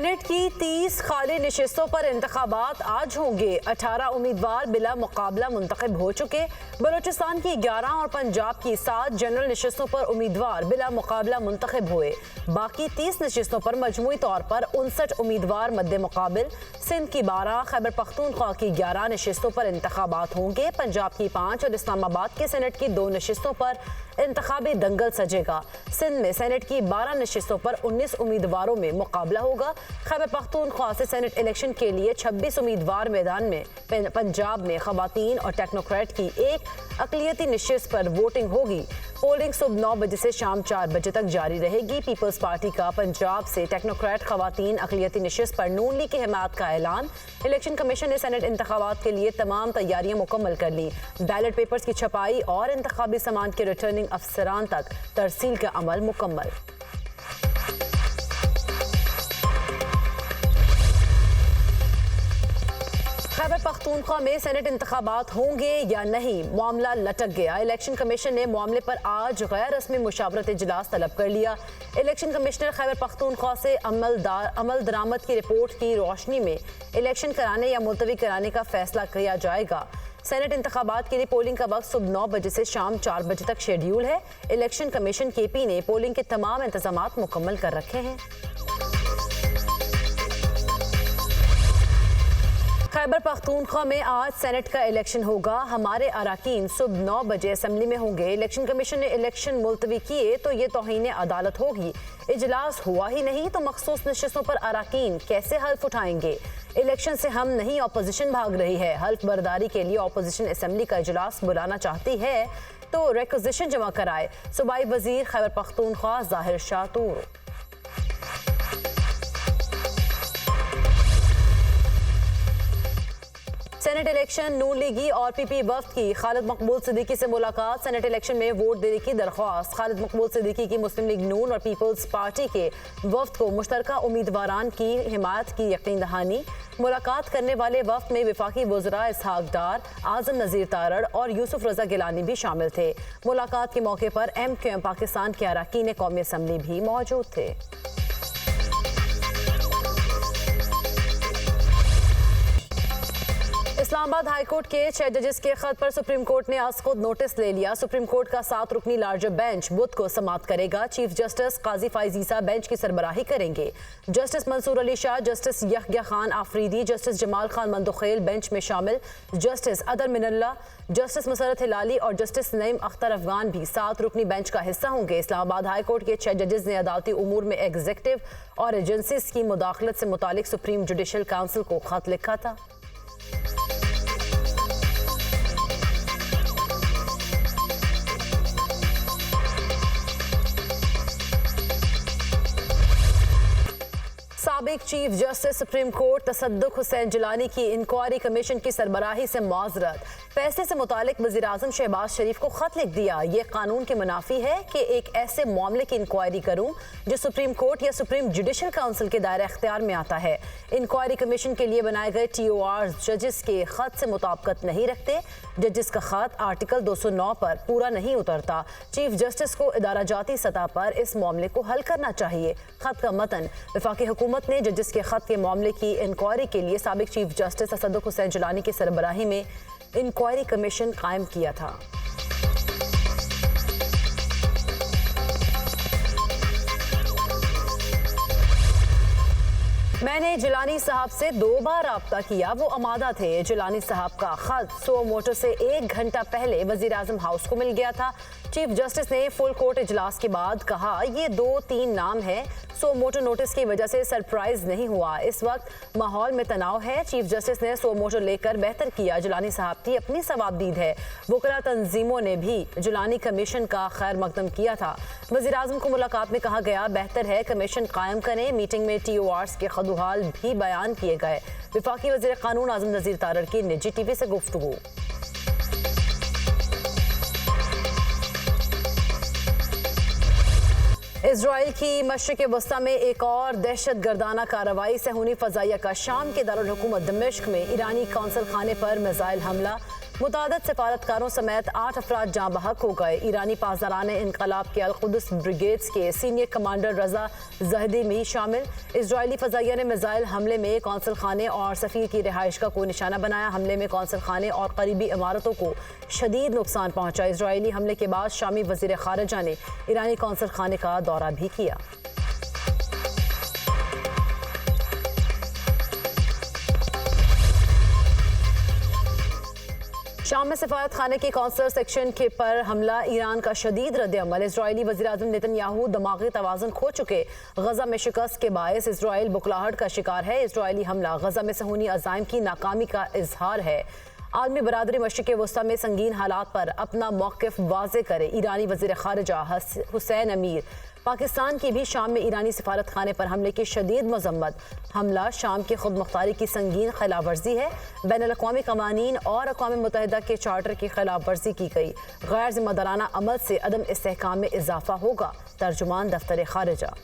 Senate की 30 खाली नशिस्तों पर इंतखाबात आज होंगे। 18 उम्मीदवार बिला मुकाबला मुंतखब हो चुके। बलूचिस्तान की 11 और पंजाब की 7 जनरल नशिस्तों पर उम्मीदवार बिला मुकाबला मुंतखब हुए। बाकी 30 नशिस्तों पर मजमूई तौर पर 59 उम्मीदवार मद्दे मुकाबिल। सिंध की 12, खैबर पख्तूनख्वा की 11 नशिस्तों पर इंतखाबात होंगे। पंजाब की 5 और इस्लामाबाद के सेनेट की 2 नशिस्तों पर इंतखाबी दंगल सजेगा। सिंध में सेनेट की 12 नशिस्तों पर 19 उम्मीदवारों में मुकाबला होगा। खैबर पख्तूनख्वा से सेनेट इलेक्शन के लिए 26 उम्मीदवार मैदान में। पंजाब में खवातीन और टेक्नोक्रेट की एक अकलियती नशिस्त पर वोटिंग होगी। पोलिंग सुबह 9 बजे से शाम 4 बजे तक जारी रहेगी। पीपल्स पार्टी का पंजाब से टेक्नोक्रेट खवातीन अकलियती नशिस्त पर नून लीग की हिमायत का ऐलान। इलेक्शन कमीशन ने सेनेट इंतखाबात के लिए तमाम तैयारियां मुकम्मल कर ली। बैलेट पेपर्स की छपाई और इंतखाबी सामान के रिटर्निंग अफसरान तक तरसील का अमल मुकम्मल। खैबर पख्तूनख्वा में सेनेट इंतखाबात होंगे या नहीं, मामला लटक गया। इलेक्शन कमीशन ने मामले पर आज गैर रस्मी मुशावरत इजलास तलब कर लिया। इलेक्शन कमिश्नर खैबर पख्तूनख्वा से अमल दरामद की रिपोर्ट की रोशनी में इलेक्शन कराने या मुलतवी कराने का फैसला किया जाएगा। सेनेट इंतखाबात के लिए पोलिंग का वक्त सुबह 9 बजे से शाम 4 बजे तक शेड्यूल है। इलेक्शन कमीशन केपी ने पोलिंग के तमाम इंतजामात मुकम्मल कर रखे हैं। खैबर पख्तूनख्वा में आज सेनेट का इलेक्शन होगा। हमारे अराकीन सुबह 9 बजे असेंबली में होंगे। इलेक्शन कमीशन ने इलेक्शन मुलतवी किए तो ये तौहीन अदालत होगी। इजलास हुआ ही नहीं तो मखसूस नशिस्तों पर अराकीन कैसे हल्फ उठाएंगे। इलेक्शन से हम नहीं, ऑपोजिशन भाग रही है। हल्फ बर्दारी के लिए ऑपोजिशन असेंबली का इजलास बुलाना चाहती है तो रिक्विजिशन जमा कराए। सूबाई वजीर खैबर पख्तूनख्वा ज़ाहिर शाह तूर। सेनेट इलेक्शन नून लीगी और पीपी वफ्द की खालिद मकबूल सिद्दीकी से मुलाकात। सेनेट इलेक्शन में वोट देने की दरख्वास्त। खालिद मकबूल सिद्दीकी की मुस्लिम लीग नून और पीपल्स पार्टी के वफ्द को मुश्तरका उम्मीदवारान की हिमायत की यकीन दहानी। मुलाकात करने वाले वफ्द में वफाकी वज़रा इसहाक डार, आज़म नज़ीर तारड़ और यूसुफ रज़ा गिलानी भी शामिल थे। मुलाकात के मौके पर MQM पाकिस्तान के अरकान कौमी असम्बली भी मौजूद थे। इस्लामाबाद हाई कोर्ट के 6 जजेस के खत पर सुप्रीम कोर्ट ने आज खुद नोटिस ले लिया। सुप्रीम कोर्ट का 7 रुकनी लार्जर बेंच बुध को समाप्त करेगा। Chief justice Qazi Faez Isa bench की सरबराही करेंगे। Justice Mansoor Ali Shah, justice Yahya Khan Afridi, justice Jamal Khan Mandokhel bench में शामिल। जस्टिस अदर मिनल्ला, जस्टिस मुसरत हिलाली और जस्टिस नईम अख्तर अफगान भी 7 रुकनी बेंच का हिस्सा होंगे। इस्लामाबाद हाई कोर्ट के 6 जजेस ने अदालती उमूर में एग्जीक्यूटिव और एजेंसीज की मुदाखलत से मुतालिक सुप्रीम जुडिशल काउंसिल को खत लिखा था। साबिक चीफ जस्टिस सुप्रीम कोर्ट तसद्दुक हुसैन जिलानी की इंक्वायरी कमीशन की सरबराही से माजरत। फैसले से मुतालिक वज़ीर आज़म शहबाज शरीफ को खत लिख दिया। ये कानून के मुनाफी है कि एक ऐसे मामले की इंक्वायरी करूं जो सुप्रीम कोर्ट या सुप्रीम जुडिशल काउंसिल के दायरे अख्तियार में आता है। इंक्वायरी कमीशन के लिए बनाए गए TOR जजेस के खत से मुताबिकत नहीं रखते। जजेस का खत आर्टिकल 209 पर पूरा नहीं उतरता। चीफ जस्टिस को इदारा जाती सतह पर इस मामले को हल करना चाहिए। खत का मतन, वफाकी हुकूमत ने जजेस के खत के मामले की इंक्वायरी के लिए साबिक चीफ जस्टिस तसद्दुक हुसैन जिलानी की सरबराही में इंक्वायरी कमीशन कायम किया था। मैंने जिलानी साहब से 2 बार राब्ता किया, वो आमादा थे। जिलानी साहब का खत सो मोटर से 1 घंटा पहले वजीर आजम हाउस को मिल गया था। चीफ जस्टिस ने फुल कोर्ट इजलास के बाद कहा ये 2-3 नाम है। सो मोटर नोटिस की वजह से सरप्राइज नहीं हुआ। इस वक्त माहौल में तनाव है। चीफ जस्टिस ने सो मोटर लेकर बेहतर किया। जिलानी साहब की अपनी सवाबदीद है। वकला तंजीमों ने भी जिलानी कमीशन का खैर मकदम किया था। वजीर आजम को मुलाकात में कहा गया बेहतर है कमीशन कायम करें। मीटिंग में TORs के खदुहाल भी बयान किए गए। वफाकी वज़ीर कानून आज़म नज़ीर तारड़ की निजी TV से गुफ्तगू। इजराइल की मशरिक़ वस्ता में एक और दहशत गर्दाना कार्रवाई। सहूनी फ़ज़ाइया का शाम के दारुल हुकूमत दमिश्क में ईरानी कौंसल खाने पर मिसाइल हमला। मुतादिद सिफारतकारों समेत 8 अफराद जाँ बहक हो गए। ईरानी पासदारान इनकलाब के अल-कुद्स ब्रिगेड्स के सीनियर कमांडर रजा जहदी भी शामिल। इजरायली फजाइया ने मिसाइल हमले में कौंसल खाने और सफीर की रिहाइशगाह को निशाना बनाया। हमले में कौंसल खाने और करीबी इमारतों को शदीद नुकसान पहुंचा। इजरायली हमले के बाद शामी वजीर खारजा ने ईरानी कौंसल खाने का दौरा भी किया। शाम में सफारत खाने के कौंसलर सेक्शन के पर हमला, ईरान का शदीद रद्द-ए-अमल। इजरायली वज़ीर-ए-आज़म नेतन्याहू दमागी तवाज़ुन खो चुके। गजा में शिकस्त के बायस इजराइल बुखलाहट का शिकार है। इजरायली हमला गजा में सहूनी अज़ाइम की नाकामी का इजहार है। आलमी बरादरी मशरिक़ वस्ता में संगीन हालात पर अपना मौक़िफ़ वाज़े करे। ईरानी वज़ीर ख़ारिजा हुसैन अमीर। पाकिस्तान की भी शाम में ईरानी सिफारत खाने पर हमले की शदीद मजम्मत। हमला शाम की खुद मुख्तारी की संगीन खिलाफ वर्जी है। बैनुल अक़वामी कवानीन और अक़वाम मुत्तहिदा के चार्टर की खिलाफ वर्जी की गई। गैर जिम्मेदाराना अमल से अदम इस्तेहकाम में इजाफा होगा। तर्जुमान दफ्तर खारिजा।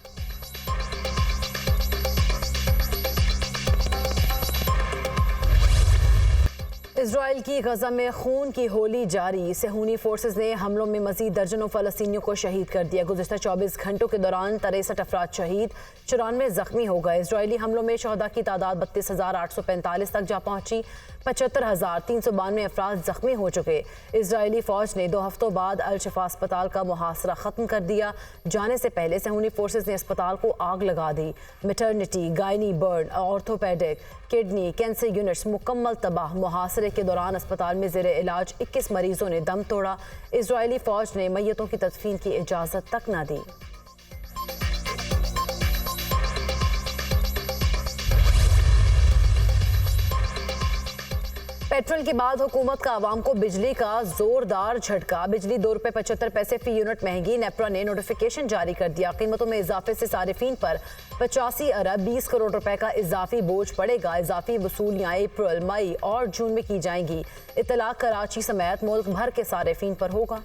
इजराइल की गजा में खून की होली जारी। सहूनी फोर्सेज ने हमलों में मजीद दर्जनों फलस्तीनियों को शहीद कर दिया। गुज़िश्ता 24 घंटों के दौरान 63 अफराद शहीद, 94 जख्मी हो गए। इजरायली हमलों में शहदा की तादाद 32,845 तक जा पहुंची। 75,392 अफराद जख्मी हो चुके। इजरायली फौज ने 2 हफ्तों बाद अल शिफा अस्पताल का मुहासरा खत्म कर दिया। जाने से पहले सहूनी फोर्सेज ने अस्पताल को आग लगा दी। Maternity, gynae, burn, orthopaedic, kidney, cancer units मुकम्मल तबाह। मुहासरे के दौरान अस्पताल में ज़ेरे इलाज 21 मरीजों ने दम तोड़ा। इजरायली फौज ने मैयतों की तदफीन की इजाज़त तक न दी। पेट्रोल के बाद हुकूमत का आवाम को बिजली का जोरदार झटका। बिजली ₹2.75 फी यूनिट महंगी। नेपरा ने नोटिफिकेशन जारी कर दिया। कीमतों में इजाफे से सारिफीन पर 85 अरब 20 करोड़ रुपए का इजाफी बोझ पड़ेगा। इजाफी वसूलियाँ अप्रैल, मई और जून में की जाएंगी। इत्तला कराची समेत मुल्क भर के सारिफीन पर होगा।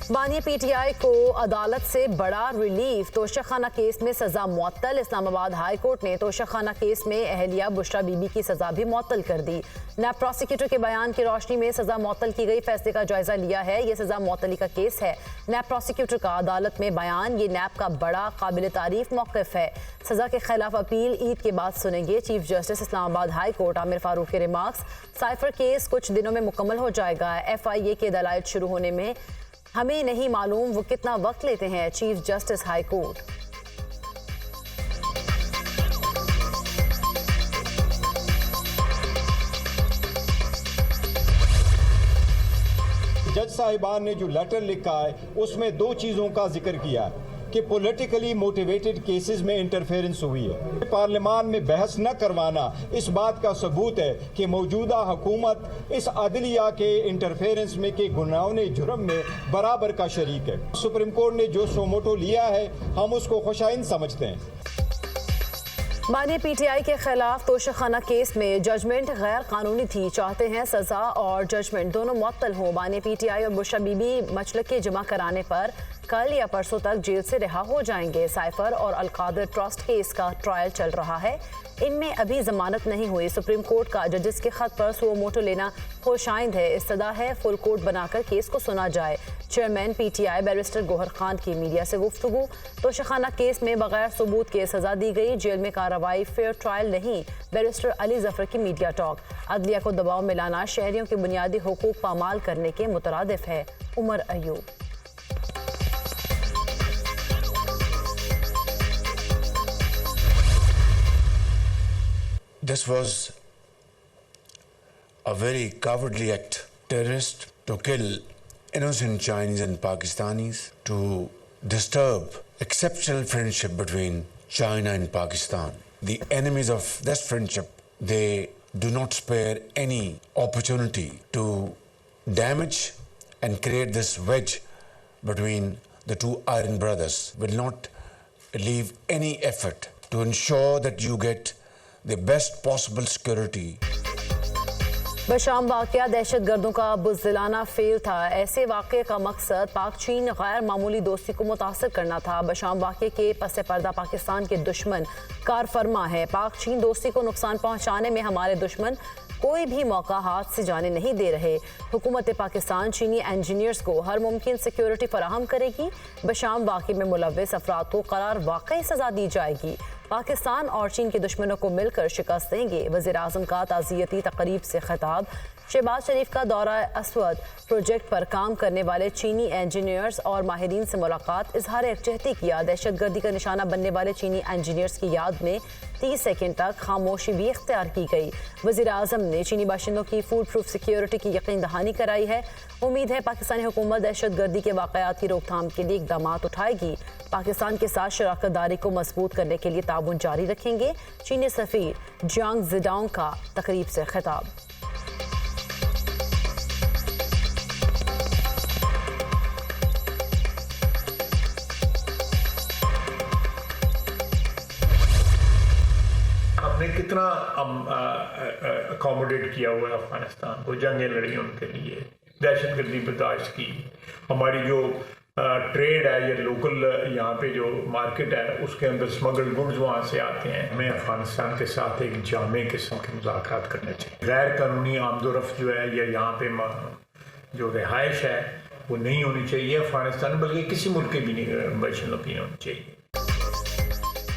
बानिया पीटीआई को अदालत से बड़ा रिलीफ। तोशाखाना केस में सजा मुअत्तल। इस्लामाबाद हाई कोर्ट ने तोशाखाना केस में अहलिया बुशरा बीबी की सजा भी मुअत्तल कर दी। नैब प्रोसिक्यूटर के बयान की रोशनी में सजा मुअत्तल की गई। फैसले का जायजा लिया है। ये सजा मुअत्तली का केस है। नैब प्रोसिक्यूटर का अदालत में बयान, ये नैब का बड़ा काबिल तारीफ मौक़िफ़ है। सजा के खिलाफ अपील ईद के बाद सुनेंगे chief justice Islamabad high court Aamir Farooq के रिमार्क्स। साइफर केस कुछ दिनों में मुकम्मल हो जाएगा। FIA के दलाइल शुरू होने में हमें नहीं मालूम वो कितना वक्त लेते हैं। Chief justice high court. जज साहिबान ने जो लेटर लिखा है उसमें 2 चीज़ों का जिक्र किया है कि पॉलिटिकली मोटिवेटेड केसेस में इंटरफेरेंस हुई है। पार्लियामान में बहस न करवाना इस बात का सबूत है कि मौजूदा हुकूमत इस अदलिया के इंटरफेरेंस में के गुनाहों जुर्म में बराबर का शरीक है। सुप्रीम कोर्ट ने जो सोमोटो लिया है हम उसको खुशाइन समझते हैं। बानिया पीटीआई के खिलाफ तोशाखाना केस में जजमेंट गैर कानूनी थी। चाहते हैं सजा और जजमेंट दोनों मुअत्तल हो। बानिया पीटीआई और बुशरा बीबी मचलके जमा कराने पर कल या परसों तक जेल से रिहा हो जाएंगे। साइफर और अलकादर ट्रस्ट केस का ट्रायल चल रहा है। इनमें अभी जमानत नहीं हुई। सुप्रीम कोर्ट का जजेस के खत पर सुओ मोटो लेना खुशाइंद है। इस्तदा है फुल कोर्ट बनाकर केस को सुना जाए। Chairman PTI barrister Gohar Khan की मीडिया से गुफ्तगू। तोशाखाना केस में बगैर सबूत के सजा दी गई। जेल में कार्रवाई फेयर ट्रायल नहीं। बैरिस्टर अली जफर की मीडिया टॉक। अदलिया को दबाव में लाना शहरियों के बुनियादी हुकूक पामाल करने के मुतरादिफ है। Umar Ayub. This was a very cowardly act. Terrorists to kill innocent Chinese and Pakistanis, to disturb exceptional friendship between China and Pakistan. The enemies of this friendship, they do not spare any opportunity to damage and create this wedge between the two iron brothers. Will not leave any effort to ensure that you get the best possible security. बशाम वाक़या दहशत गर्दों का बुज़दिलाना fail था। ऐसे वाक़े का मकसद पाक चीन गैर मामूली दोस्ती को मुतासर करना था। बशाम वाक़े के पस पर्दा पाकिस्तान के दुश्मन कार फरमा है। पाक चीन दोस्ती को नुकसान पहुँचाने में हमारे दुश्मन कोई भी मौका हाथ से जाने नहीं दे रहे। हुकूमत पाकिस्तान चीनी इंजीनियर्स को हर मुमकिन सिक्योरिटी फराहम करेगी। बशाम वाक़े में मुलव्वस अफराद को करार वाकई सजा दी जाएगी। पाकिस्तान और चीन के दुश्मनों को मिलकर शिकस्त देंगे। वज़ीर-ए-आज़म का ताज़ियती तकरीब से खिताब। शहबाज शरीफ का दौरा अस्वद प्रोजेक्ट पर काम करने वाले चीनी इंजीनियर्स और माहिरीन से मुलाकात। इजहार यकजहती किया। दहशत गर्दी का निशाना बनने वाले चीनी इंजीनियर्स की याद में 30 सेकंड तक खामोशी भी इख्तियार की गई। वज़ीर-ए-आज़म ने चीनी बाशिंदों की फूड प्रूफ सिक्योरिटी की यकीन दहानी कराई है। उम्मीद है पाकिस्तानी हुकूमत दहशत गर्दी के वाक़यात की रोकथाम के लिए इक़दाम उठाएगी। पाकिस्तान के साथ शराकत दारी को मजबूत करने के लिए ताउन जारी रखेंगे। चीनी सफ़ीर जियांग ज़िडाओंग का तकरीब से खिताब। हमने कितना अकोमोडेट किया हुआ है अफगानिस्तान को, जंगें लड़ी उनके लिए, दहशतगर्दी बर्दाश्त की। हमारी जो ट्रेड है या लोकल यहाँ पे जो मार्केट है उसके अंदर स्मगल्ड गुड्स वहाँ से आते हैं। हमें अफगानिस्तान के साथ एक जामे किस्म के मुज़ाकरात करने चाहिए। गैर कानूनी आमदोरफ्त जो है या यहाँ पे जो रिहाइश है वो नहीं होनी चाहिए अफगानिस्तान, बल्कि किसी मुल्क के भी नहीं बाशिंदों की होनी चाहिए।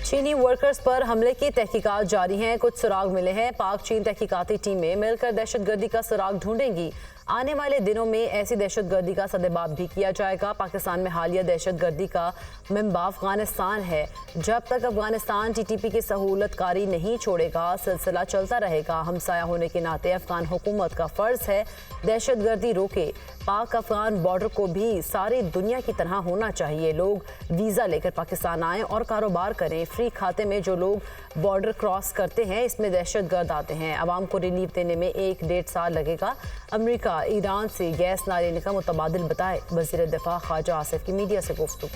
चीनी वर्कर्स पर हमले की तहकीकात जारी हैं। कुछ सुराग मिले हैं। पाक चीन तहकीकाती टीमें मिलकर दहशतगर्दी का सुराग ढूंढेंगी। आने वाले दिनों में ऐसी दहशतगर्दी का सदेबाप भी किया जाएगा। पाकिस्तान में हालिया दहशतगर्दी का मंबा अफगानिस्तान है। जब तक अफगानिस्तान TTP की सहूलतकारी नहीं छोड़ेगा सिलसिला चलता रहेगा। हमसाया होने के नाते अफगान हुकूमत का फ़र्ज है दहशतगर्दी रोके। पाक अफगान बॉर्डर को भी सारी दुनिया की तरह होना चाहिए। लोग वीज़ा लेकर पाकिस्तान आएँ और कारोबार करें। फ्री खाते में जो लोग बॉर्डर क्रॉस करते हैं इसमें दहशतगर्द आते हैं। आवाम को रिलीफ देने में 1-1.5 साल लगेगा। अमेरिका ईरान से गैस ना लेने का मुतबादिल बताए। वज़ीर दिफा ख्वाजा आसिफ की मीडिया से गुफ्तगू।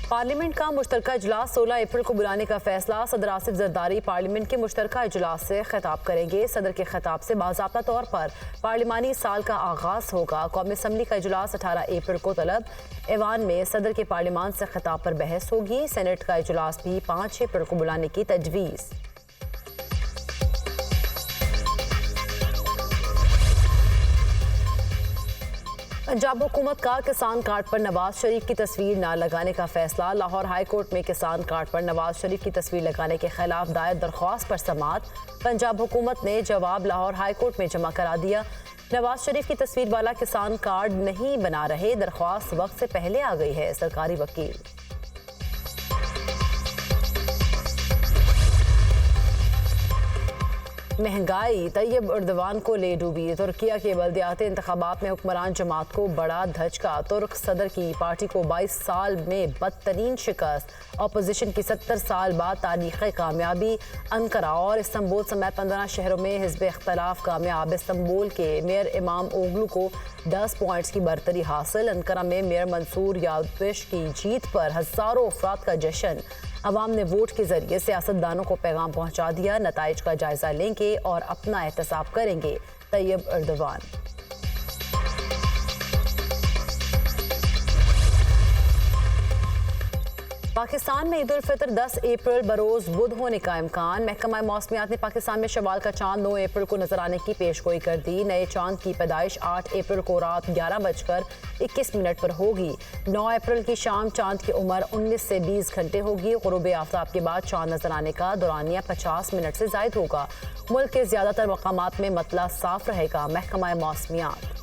पार्लियामेंट का मुश्तरका इजलास 16 अप्रैल को बुलाने का फैसला। सदर आसिफ जरदारी पार्लियामेंट के मुश्तरका इजलास से खिताब करेंगे। सदर के खिताब से बाज़ाब्ता तौर पर पार्लिमानी साल का आगाज होगा। कौमी असम्बली का इजलास 18 अप्रैल को तलब। ऐवान में सदर के पार्लियामान से खिताब पर बहस होगी। सेनेट का इजलास भी 5 अप्रैल को बुलाने की तजवीज़। पंजाब हुकूमत का किसान कार्ड पर नवाज शरीफ की तस्वीर न लगाने का फैसला। लाहौर हाई कोर्ट में किसान कार्ड पर नवाज शरीफ की तस्वीर लगाने के खिलाफ दायर दरख्वास्त पर समाअत। पंजाब हुकूमत ने जवाब लाहौर हाई कोर्ट में जमा करा दिया। नवाज शरीफ की तस्वीर वाला किसान कार्ड नहीं बना रहे। दरख्वास्त वक्त से पहले आ गई है। सरकारी वकील। महंगाई तैयब उर्दवान को ले डूबी। तुर्किया के बल्दियाती इंतखाबात में हुक्मरान जमात को बड़ा धचका। तुर्क सदर की पार्टी को 22 साल में बदतरीन शिकस्त। अपोजिशन की 70 साल बाद तारीख़ी कामयाबी। अंकारा और इस्तांबुल समेत 15 शहरों में हिज़्ब इख्तलाफ कामयाब। इस्तांबुल के मेयर इमाम ओगलू को 10 पॉइंट्स की बरतरी हासिल। अंकारा में मेयर मंसूर यादविश की जीत पर हज़ारों अफराद का जश्न। अवाम ने वोट के जरिए सियासतदानों को पैगाम पहुंचा दिया। नताइज का जायजा लेंगे और अपना एहतसाब करेंगे तैयब एर्दोगान। पाकिस्तान में ईद उल फितर 10 अप्रैल बरोज़ बुध होने का इम्कान। महकमा मौसमियात ने पाकिस्तान में शवाल का चांद 9 अप्रैल को नजर आने की पेशगोई कर दी। नए चांद की पैदाइश 8 अप्रैल को रात 11:21 पर होगी। 9 अप्रैल की शाम चांद की उम्र 19 से 20 घंटे होगी। गुरूब आफ्ताब के बाद चांद नजर आने का दौरानिया 50 मिनट से जायद होगा। मुल्क के ज्यादातर मकामात में मतला साफ रहेगा। महकमा मौसमियात।